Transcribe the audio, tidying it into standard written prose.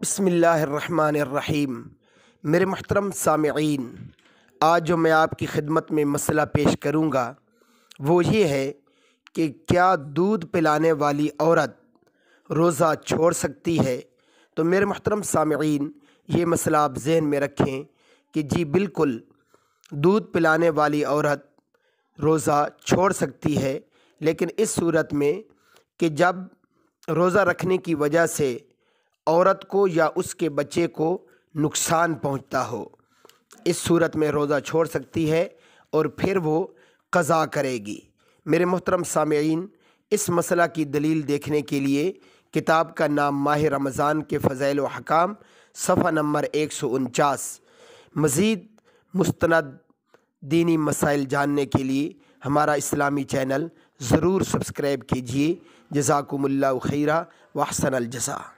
बिस्मिल्लाहिर्रहमानिर्रहीम। मेरे मोहतरम सामिईन, आज जो मैं आपकी खिदमत में मसला पेश करूँगा वो ये है कि क्या दूध पिलाने वाली औरत रोज़ा छोड़ सकती है। तो मेरे मोहतरम सामिईन, ये मसला आप ज़हन में रखें कि जी बिल्कुल, दूध पिलाने वाली औरत रोज़ा छोड़ सकती है, लेकिन इस सूरत में कि जब रोज़ा रखने की वजह से औरत को या उसके बच्चे को नुकसान पहुंचता हो, इस सूरत में रोज़ा छोड़ सकती है और फिर वो क़ज़ा करेगी। मेरे मोहतरम सामिईन, इस मसला की दलील देखने के लिए किताब का नाम माह रमज़ान के फ़ज़ाइल व अहकाम, सफ़ा नंबर 149। मज़ीद मुस्तनद दीनी मसाइल जानने के लिए हमारा इस्लामी चैनल ज़रूर सब्सक्राइब कीजिए। जज़ाकुमुल्लाहु खैरा व अहसनल जज़ा।